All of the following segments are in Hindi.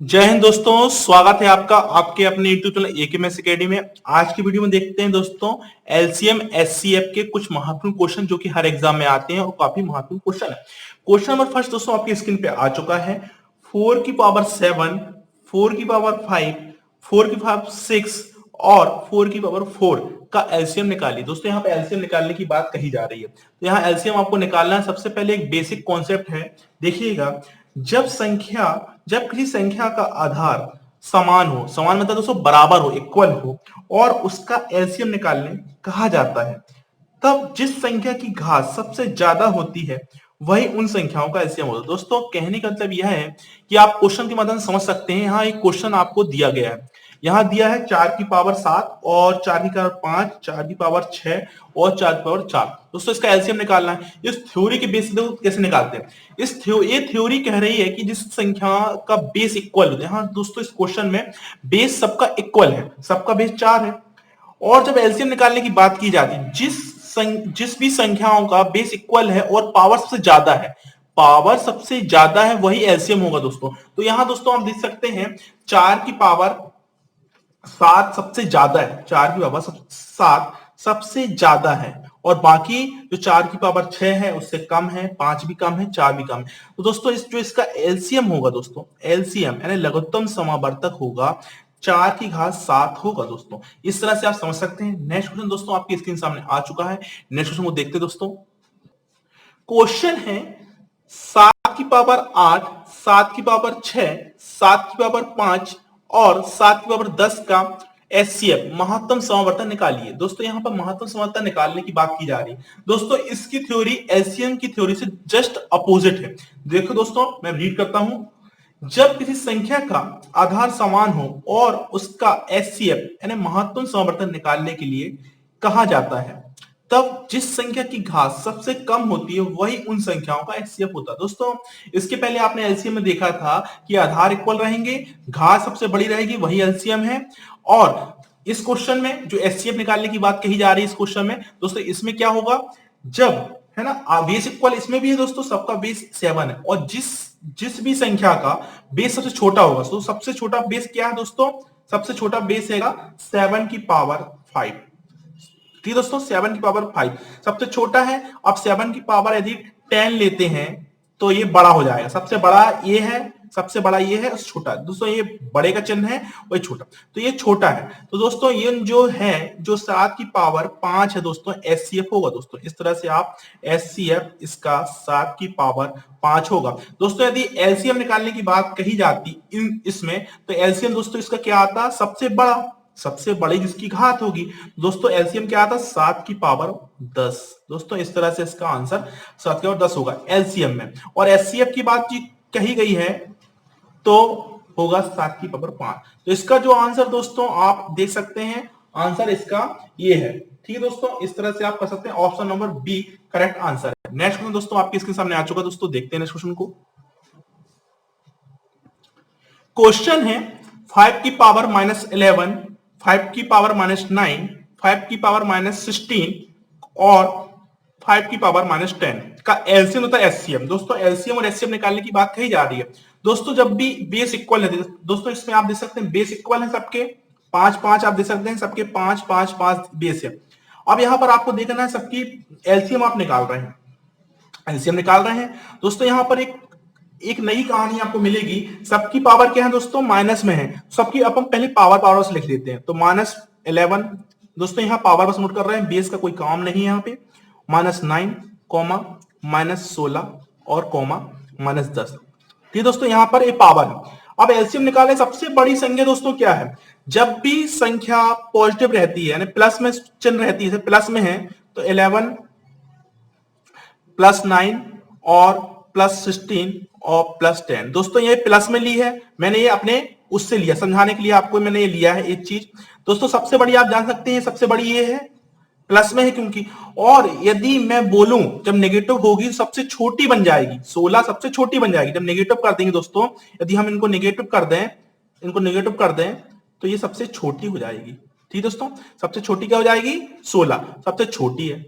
जय हिंद दोस्तों, स्वागत है आपका आपके अपने यूट्यूब चैनल एकेएमएस एकेडमी में। आज की वीडियो में देखते हैं दोस्तों एलसीएम एचसीएफ के कुछ महत्वपूर्ण क्वेश्चन जो कि हर एग्जाम में आते हैं और काफी महत्वपूर्ण क्वेश्चन है। क्वेश्चन नंबर फर्स्ट दोस्तों आपकी स्क्रीन पे आ चुका है। 4 की पावर 7, 4 की पावर 5, 4 की पावर 6 और 4 की पावर 4 का एलसीएम निकालिए। दोस्तों यहाँ पे एलसीएम निकालने की बात कही जा रही है, तो यहाँ एलसीएम आपको निकालना है। सबसे पहले एक बेसिक कॉन्सेप्ट है, देखिएगा। जब किसी संख्या का आधार समान हो, समान मतलब दोस्तों बराबर हो, इक्वल हो, और उसका एलसीएम निकालने कहा जाता है, तब जिस संख्या की घात सबसे ज्यादा होती है वही उन संख्याओं का एलसीएम होता है। दोस्तों कहने का मतलब यह है कि आप क्वेश्चन के मदद समझ सकते हैं। यहाँ एक क्वेश्चन आपको दिया गया है, यहाँ दिया है 4 की पावर 7 और 4 की पावर 5, 4 की पावर 6 और 4 की पावर 4। दोस्तों इसका एलसीएम निकालना है। इस थ्योरी के बेस पे कैसे निकालते हैं, ये थ्योरी कह रही है कि जिस संख्या का बेस इक्वल होता है, हाँ दोस्तों इस क्वेश्चन में बेस सबका इक्वल है, सबका बेस 4 है। और जब एलसीएम निकालने की बात की जाती है, जिस भी संख्याओं का बेस इक्वल है और पावर सबसे ज्यादा है, पावर सबसे ज्यादा है वही एलसीएम होगा दोस्तों। तो यहां दोस्तों आप देख सकते हैं 4 की पावर 7 सबसे ज्यादा है, 4 की पावर 7 सबसे ज्यादा है, और बाकी जो 4 की पावर 6 है उससे कम है, 5 भी कम है, 4 भी कम है। तो दोस्तों जो इसका एलसीएम होगा दोस्तों, एलसीएम यानी लघुत्तम समावर्तक होगा 4 की घात 7 होगा दोस्तों। इस तरह से आप समझ सकते हैं। नेक्स्ट क्वेश्चन दोस्तों आपकी स्क्रीन सामने आ चुका है। नेक्स्ट क्वेश्चन को देखते हैं दोस्तों। क्वेश्चन है 7 की पावर 8, 7 की पावर 6, 7 की पावर 5 और 7 की पावर 10 का एचसीएफ महत्तम समावर्तन निकालिए। दोस्तों यहाँ पर महत्तम समावर्तन निकालने की बात की जा रही है। दोस्तों इसकी थ्योरी एलसीएम की थ्योरी से जस्ट अपोजिट है। देखो दोस्तों मैं रीड करता हूं। जब किसी संख्या का आधार समान हो और उसका एचसीएफ यानी महत्तम समावर्तन निकालने के लिए कहा जाता है, तब जिस संख्या की घात सबसे कम होती है वही उन संख्याओं का एचसीएफ होता है। दोस्तों इसके पहले आपने एलसीएम में देखा था कि आधार इक्वल रहेंगे, घात सबसे बड़ी रहेगी, वही एलसीएम है। और इस क्वेश्चन में जो एचसीएफ निकालने की बात कही जा रही है इस क्वेश्चन में दोस्तों, इसमें क्या होगा, जब है ना बेस इक्वल इसमें भी है दोस्तों, सबका बेस 7 है, और जिस जिस भी संख्या का बेस सबसे छोटा होगा, तो सबसे छोटा बेस क्या है दोस्तों, सबसे छोटा बेस है 7 की पावर 5। ठीक है दोस्तों, 7 की पावर 5 सबसे छोटा है। अब 7 की पावर यदि 10 लेते हैं तो ये बड़ा हो जाएगा, सबसे बड़ा ये है, सबसे बड़ा ये है, छोटा दोस्तों ये बड़े का चिन्ह है, वही छोटा, तो ये छोटा है। तो दोस्तों ये जो है, जो 7 की पावर 5 है दोस्तों, एचसीएफ होगा दोस्तों। इस तरह से आप एचसीएफ इसका 7 की पावर 5 होगा। दोस्तों यदि एलसीएम निकालने की बात कही जाती इसमें, तो एलसीएम दोस्तों इसका क्या आता, सबसे बड़ा, सबसे बड़ी जिसकी घात होगी। दोस्तों एलसीएम क्या आता, 7 की पावर 10। दोस्तों इस तरह से इसका आंसर 7 की पावर 10 होगा एलसीएम में। और एचसीएफ की बात कही गई है तो होगा 7 की पावर 5। तो इसका जो आंसर दोस्तों आप देख सकते हैं, आंसर इसका ये है। ठीक है दोस्तों, इस तरह से आप कर सकते हैं। Option number B correct answer है। नेक्स्ट क्वेश्चन दोस्तों आपके इसके सामने आ चुका दोस्तों, देखते हैं नेक्स्ट क्वेश्चन को। क्वेश्चन है 5 की पावर -11, 5 की पावर -9, 5 की पावर-16 और 5 की पावर-10 का एलसीएम होता है एचसीएम। दोस्तों एलसीएम और एचसीएम निकालने की बात कही जा रही है। दोस्तों जब भी बेस इक्वल है, दोस्तों इसमें आप देख सकते हैं बेस इक्वल है सबके, 5-5 आप देख सकते हैं, सबके 5-5-5 बेस है। अब यहां पर आपको देखना है सबकी एलसीएम आप निकाल रहे हैं, एलसीएम निकाल रहे हैं। दोस्तों यहां पर एक एक नई कहानी आपको मिलेगी। सबकी पावर क्या है दोस्तों, माइनस में है, सबकी अपन पहले पावर पावर से लिख लेते हैं। तो -11 दोस्तों, यहाँ पावर बस नोट कर रहे हैं, बेस का कोई काम नहीं है यहाँ पे। -9 कॉमा -16 और कॉमा -10। ठीक दोस्तों, यहाँ पर एक पावर है। अब एलसीएम निकाले, सबसे बड़ी संख्या दोस्तों क्या है, जब भी संख्या पॉजिटिव रहती है यानी प्लस में चिन्ह रहती है, प्लस में है, तो 11 +9 और +16 और +10। दोस्तों ये प्लस में ली है मैंने, ये अपने उससे लिया, समझाने के लिए आपको मैंने ये लिया है एक चीज। दोस्तों सबसे बड़ी आप जान सकते हैं, सबसे बड़ी ये है, प्लस में है क्योंकि। और यदि मैं बोलूं जब नेगेटिव होगी सबसे छोटी बन जाएगी, 16 सबसे छोटी बन जाएगी। जब नेगेटिव कर देंगे दोस्तों, यदि हम इनको नेगेटिव कर दें, इनको नेगेटिव कर दें, तो ये सबसे छोटी हो जाएगी। ठीक दोस्तों, सबसे छोटी क्या हो जाएगी, 16 सबसे छोटी है,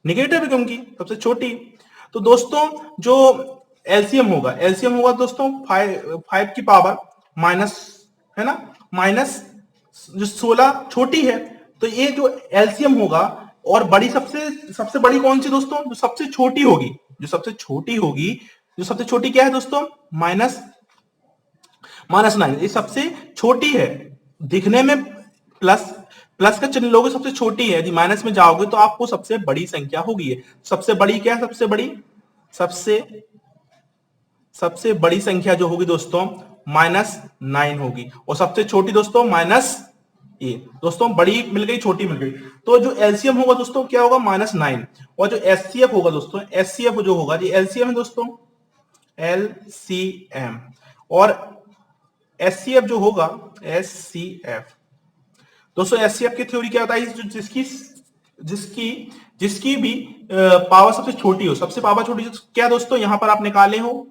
नेगेटिव है क्योंकि सबसे छोटी। तो दोस्तों जो एलसीएम होगा दोस्तों 5 की पावर माइनस, है ना, माइनस जो 16 छोटी है, तो ये जो एलसीएम होगा, और बड़ी सबसे सबसे बड़ी कौन सी दोस्तों, जो सबसे छोटी होगी, जो सबसे छोटी होगी, जो सबसे छोटी क्या है दोस्तों, माइनस माइनस 9, ये सबसे छोटी है, दिखने में प्लस प्लस का चिन्ह लोगे सबसे छोटी है, यदि माइनस में जाओगे तो आपको सबसे बड़ी संख्या होगी है। सबसे बड़ी क्या है, सबसे सबसे बड़ी संख्या जो होगी दोस्तों -9 होगी, और सबसे छोटी दोस्तों -a। दोस्तों बड़ी मिल गई, छोटी मिल गई, तो जो एलसीएम होगा दोस्तों क्या होगा, -9। और जो एचसीएफ होगा दोस्तों, एचसीएफ जो होगा, ये एलसीएम है दोस्तों, एलसीएम, और एचसीएफ जो होगा, एचसीएफ दोस्तों, एचसीएफ की थ्योरी क्या बताई, जिसकी जिसकी जिसकी भी पावर सबसे छोटी हो, सबसे पावर छोटी क्या दोस्तों, यहां पर आप निकाले हो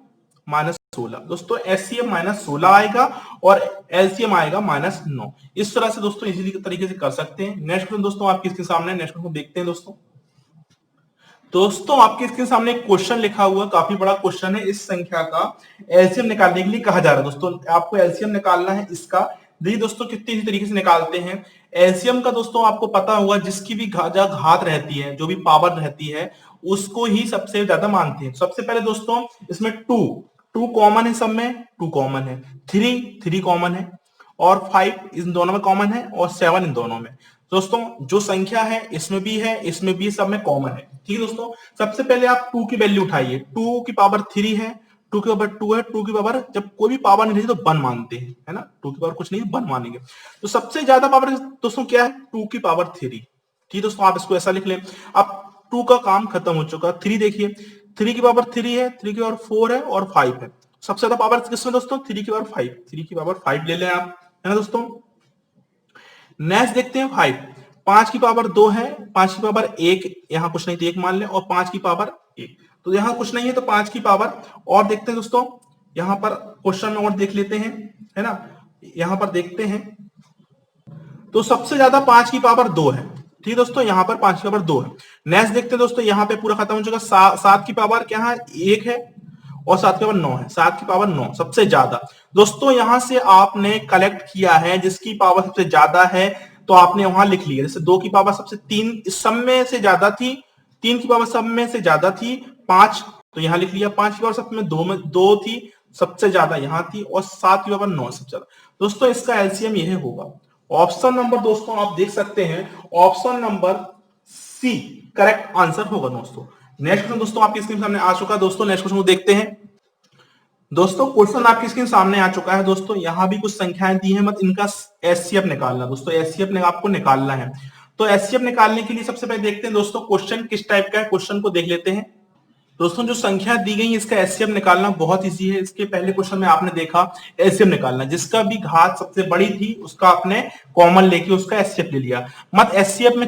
-16, दोस्तों एचसीएफ -16 आएगा और एलसीएम आएगा -9। इस तरह से दोस्तों इजीली तरीके से कर सकते हैं। नेक्स्ट क्वेश्चन दोस्तों आपके इसके सामने, नेक्स्ट क्वेश्चन देखते हैं दोस्तों आपके इसके सामने एक क्वेश्चन लिखा हुआ, काफी बड़ा क्वेश्चन है। इस संख्या का एलसीएम निकालने के लिए कहा जा रहा है दोस्तों, आपको एलसीएम निकालना है इसका। देखिए दोस्तों कितनी इसी तरीके से निकालते हैं एलसीएम का, दोस्तों आपको पता होगा जिसकी भी घात रहती है, जो भी पावर रहती है, उसको ही सबसे ज्यादा मानते हैं। सबसे पहले दोस्तों इसमें टू कॉमन है, सब में 2 कॉमन है, 3 कॉमन है, और 5 इन दोनों में कॉमन है, और 7 इन दोनों में। दोस्तों जो संख्या है इसमें भी है, इसमें भी, सब में कॉमन है, ठीक है दोस्तों। सबसे पहले आप 2 की वैल्यू उठाइए, 2 की पावर 3 है, 2 की पावर 2 है, 2 की पावर जब कोई भी पावर नहीं रहती तो 1 मानते हैं, है ना, 2 की पावर कुछ नहीं 1 मानेंगे। तो सबसे ज्यादा पावर दोस्तों क्या है, 2 की पावर 3, ठीक है दोस्तों, आप इसको ऐसा लिख लें। अब 2 का काम खत्म हो चुका, 3 देखिए, 3 की पावर 3 है, 3 की पावर 4 है, और 5 है। सबसे ज्यादा पावर किसमें दोस्तों, 3 की पावर 5, 3 की पावर 5 ले लें आप, है ना दोस्तों। नेक्स्ट देखते हैं 5 की पावर 2 है, 5 की पावर 1, यहां कुछ नहीं तो 1 मान लें, और 5 की पावर 1, तो यहां कुछ नहीं है तो 5 की पावर, और देखते हैं दोस्तों यहां पर क्वेश्चन में और देख लेते हैं, है ना, यहां पर देखते हैं, तो सबसे ज्यादा 5 की पावर 2 है, ठीक है दोस्तों, यहां पर 5 की पावर 2 है। नेक्स्ट देखते हैं दोस्तों, यहां पे पूरा खत्म हो चुका, 7 की पावर क्या है, 1 है, और 7 की पावर 9 है, 7 की पावर 9 सबसे ज्यादा। दोस्तों यहां से आपने कलेक्ट किया है जिसकी पावर सबसे ज्यादा है, तो आपने वहां लिख लिया, जैसे 2 की पावर सबसे 3 इस सब में से ज्यादा थी, 3 की पावर सब में से ज्यादा थी, 5 तो यहां लिख लिया, 5 की पावर सब में 2 थी, सबसे ज्यादा यहां थी, और 7 की पावर 9 सबसे ज्यादा। दोस्तों इसका एलसीएम यह होगा, ऑप्शन नंबर दोस्तों आप देख सकते हैं, option number C correct answer होगा दोस्तों। नेक्स्ट क्वेश्चन दोस्तों आपकी स्क्रीन सामने आ चुका है दोस्तों, नेक्स्ट क्वेश्चन को देखते हैं दोस्तों। क्वेश्चन आपकी स्क्रीन सामने आ चुका है दोस्तों, यहां भी कुछ संख्याएं दी हैं, मत इनका एचसीएफ निकालना दोस्तों, एचसीएफ ने आपको निकालना है। तो एचसीएफ निकालने के लिए सबसे पहले देखते हैं दोस्तों क्वेश्चन किस टाइप का है, क्वेश्चन को देख लेते हैं दोस्तों। जो संख्या दी गई इसका एचसीएफ निकालना बहुत इजी है। इसके पहले क्वेश्चन में आपने देखा एचसीएफ निकालना, जिसका भी घात सबसे बड़ी थी उसका आपने कॉमन लेके उसका एचसीएफ ले लिया। मत एचसीएफ में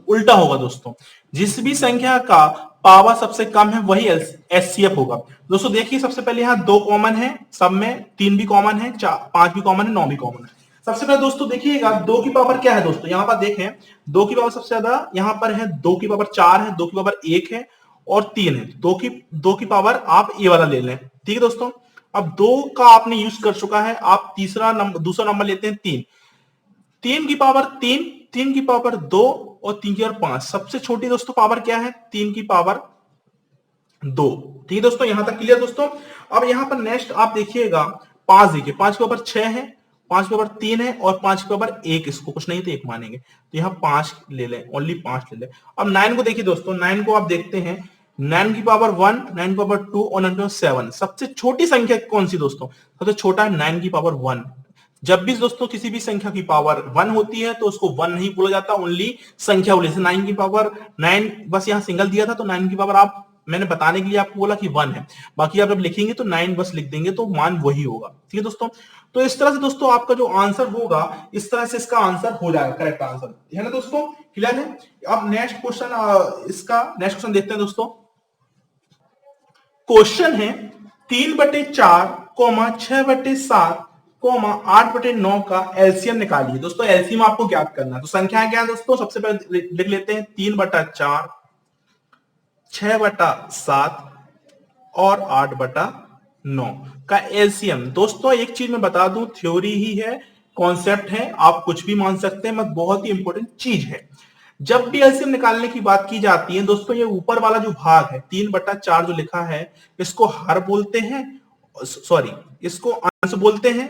उल्टा होगा दोस्तों, जिस भी संख्या का पावर सबसे कम है वही एचसीएफ होगा दोस्तों। देखिए सबसे पहले यहाँ 2 कॉमन है, सब में 3 भी कॉमन है, 5 भी कॉमन है, 9 भी कॉमन है। सबसे पहले दोस्तों देखिएगा 2 की पावर क्या है दोस्तों, यहाँ पर देखें 2 की पावर सबसे ज्यादा यहाँ पर है, 2 की पावर 4 है, 2 की पावर 1 है, और 3 है, 2 की पावर आप ये वाला ले लें, ठीक है दोस्तों। अब 2 का आपने यूज कर चुका है, आप दूसरा नंबर लेते हैं 3, 3 की पावर 3, 3 की पावर 2, और 3 की पावर 5। सबसे छोटी दोस्तों पावर क्या है, 3 की पावर 2, ठीक है दोस्तों, यहां तक क्लियर दोस्तों। अब यहां पर नेक्स्ट आप देखिएगा 5 देखिए, 5 की पावर 6 है, 5 की पावर 3 है, और 5 की पावर 1, इसको कुछ नहीं तो 1 मानेंगे, तो यहाँ 5 ले लें, ओनली 5 ले लें। अब 9 को देखिए दोस्तों, 9 को आप देखते हैं, 9 की पावर 1, 9 की पावर 2, और 9 की पावर 7। सबसे छोटी संख्या कौन सी दोस्तों, सबसे छोटा है 9 की पावर 1। जब भी दोस्तों किसी भी संख्या की पावर 1 होती है तो उसको 1 नहीं बोला जाता, ओनली संख्या बोले। जैसे 9 की पावर 9 बस यहाँ सिंगल दिया था, तो 9 की पावर आप, मैंने बताने के लिए आपको बोला कि 1 है, बाकी आप जब लिखेंगे तो 9 बस लिख देंगे तो मान वही होगा, ठीक है दोस्तों। तो इस तरह से दोस्तों आपका जो आंसर होगा, इस तरह से इसका आंसर हो जाएगा, करेक्ट आंसर, है ना दोस्तों, क्लियर है। अब नेक्स्ट क्वेश्चन, इसका नेक्स्ट क्वेश्चन देखते हैं दोस्तों। क्वेश्चन है 3/4, 6/7, 8/9 का एलसीएम निकालिए। दोस्तों एलसीएम आपको ज्ञात करना है, तो संख्या क्या है दोस्तों, सबसे पहले लिख लेते हैं 3/4, 6/7, और 8/9। का एलसीएम। दोस्तों एक चीज मैं बता दूं, थ्योरी ही है, कॉन्सेप्ट है, आप कुछ भी मान सकते हैं, मत बहुत ही इंपॉर्टेंट चीज है। जब भी एलसीएम निकालने की बात की जाती है दोस्तों, ये ऊपर वाला जो भाग है 3/4 जो लिखा है, इसको हर बोलते हैं, सॉरी इसको अंश बोलते हैं,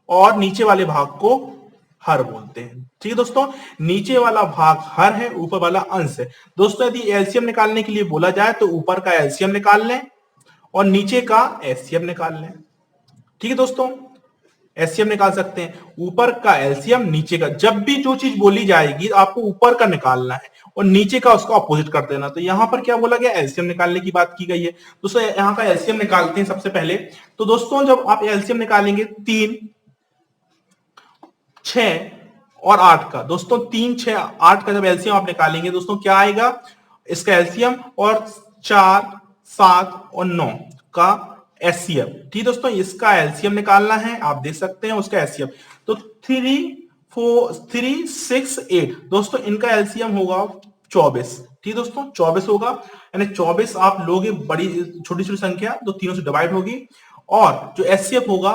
और नीचे वाले भाग को हर बोलते हैं। ठीक है दोस्तों, नीचे वाला भाग हर है, ऊपर वाला अंश है। दोस्तों यदि एलसीएम निकालने के लिए बोला जाए तो ऊपर का एलसीएम निकाल लें और नीचे का एचसीएफ निकाल लें। ठीक है दोस्तों, एचसीएफ निकाल सकते हैं, ऊपर का एलसीएम नीचे का। जब भी जो चीज बोली जाएगी आपको ऊपर का निकालना है और नीचे का उसका ऑपोजिट कर देना। तो यहां पर क्या बोला गया, एलसीएम निकालने की बात की गई है। दोस्तों यहां का एलसीएम निकालते हैं सबसे पहले। तो दोस्तों जब आप एलसीएम निकालेंगे 3, 6 और 8 का, दोस्तों 3, 6, 8 का जब एलसीएम आप निकालेंगे दोस्तों क्या आएगा, इसका एलसीएम, और 4, 7 और 9 का एचसीएफ। ठीक दोस्तों, इसका एलसीएम निकालना है, आप देख सकते हैं उसका एचसीएफ। तो 3, 4, 3, 6, 8 दोस्तों इनका एलसीएम होगा 24। ठीक दोस्तों 24 होगा, यानी 24 आप लोगे, बड़ी छोटी छोटी संख्या तो तीनों से डिवाइड होगी, और जो एचसीएफ होगा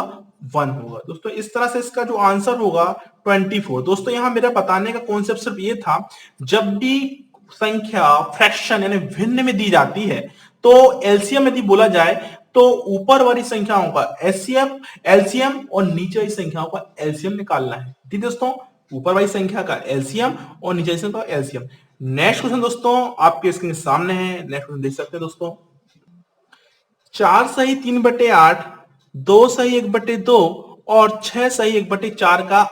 1 होगा। दोस्तों इस तरह से इसका जो आंसर होगा 24। दोस्तों यहां मेरा बताने का कॉन्सेप्ट सिर्फ ये था, जब भी संख्या फ्रैक्शन यानी भिन्न में दी जाती है तो एलसीएम यदि बोला जाए तो ऊपर वाली संख्याओं का एचसीएफ, एलसीएम और नीचे वाली संख्याओं का एलसीएम निकालना है। ठीक दोस्तों, ऊपर वाली संख्या का एलसीएम और नीचे वाली संख्या का एलसीएम। नेक्स्ट क्वेश्चन दोस्तों आपके स्क्रीन के सामने है, नेक्स्ट क्वेश्चन देख सकते हैं दोस्तों। 4 सही 3/8, 2 सही 1/2 और 6 सही 1/4 का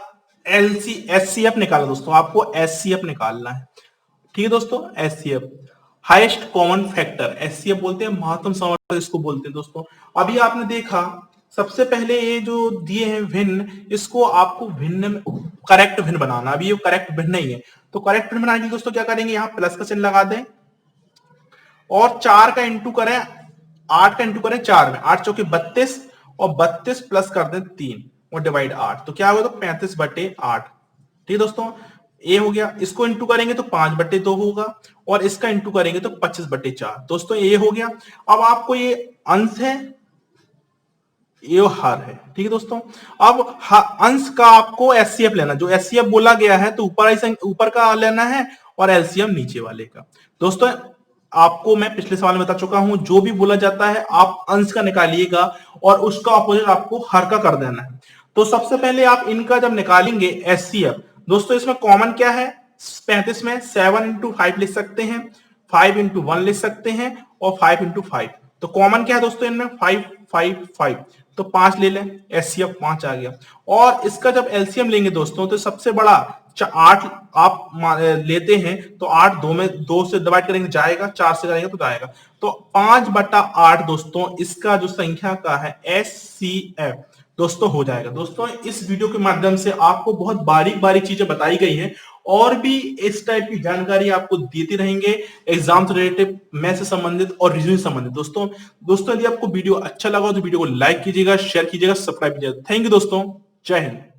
एचसीएफ निकाला। दोस्तों आपको एचसीएफ निकालना है। ठीक है दोस्तों, HCF highest common factor, HCF बोलते हैं, महत्तम समवर्तक इसको बोलते हैं। दोस्तों अभी आपने देखा सबसे पहले ये जो दिए हैं भिन्न, इसको आपको भिन्न करेक्ट भिन्न बनाना। अभी ये करेक्ट भिन्न नहीं है, तो करेक्ट भिन्न बनाने के लिए दोस्तों क्या करेंगे, यहां प्लस का चिन्ह लगा दें और 4 का इंटू करें, 8 का इंटू करें 4 में, 8 चौके 32 और 32 प्लस कर दें 3 और डिवाइड 8, तो क्या होगा, तो 35/8। ठीक है दोस्तों, ए हो गया। इसको इंटू करेंगे तो 5/2 होगा और इसका इंटू करेंगे तो 25/4। दोस्तों ये हो गया। अब आपको ये अंश है, ये हर है। ठीक है दोस्तों, अब अंश का आपको एचसीएफ लेना, जो एचसीएफ बोला गया है तो ऊपर का लेना है और एलसीएम नीचे वाले का। दोस्तों आपको मैं पिछले सवाल में बता चुका हूं, जो भी बोला जाता है आप अंश का निकालिएगा और उसका ऑपोजिट आपको हर का कर देना है। तो सबसे पहले आप इनका जब निकालेंगे एचसीएफ, दोस्तों इसमें कॉमन क्या है, 35 में 7 × 5 लिख सकते हैं, 5 × 1 लिख सकते हैं और 5 × 5। तो कॉमन क्या है दोस्तों इनमें, 5, 5, 5, तो 5 ले लें, एचसीएफ 5 आ गया। और इसका जब एलसीएम लेंगे दोस्तों तो सबसे बड़ा 8 आप लेते हैं, तो 8 2 से डिवाइड करेंगे जाएगा, 4 से करेंगे तो जाएगा, तो 5/8 दोस्तों इसका जो संख्या का है एचसीएफ दोस्तों हो जाएगा। दोस्तों इस वीडियो के माध्यम से आपको बहुत बारीक बारीक चीजें बताई गई हैं, और भी इस टाइप की जानकारी आपको देते रहेंगे एग्जाम से रिलेटेड, मैथ से संबंधित और रीजनिंग से संबंधित। दोस्तों यदि आपको वीडियो अच्छा लगा तो वीडियो को लाइक कीजिएगा, शेयर कीजिएगा, सब्सक्राइब कीजिएगा। थैंक यू दोस्तों, जय हिंद।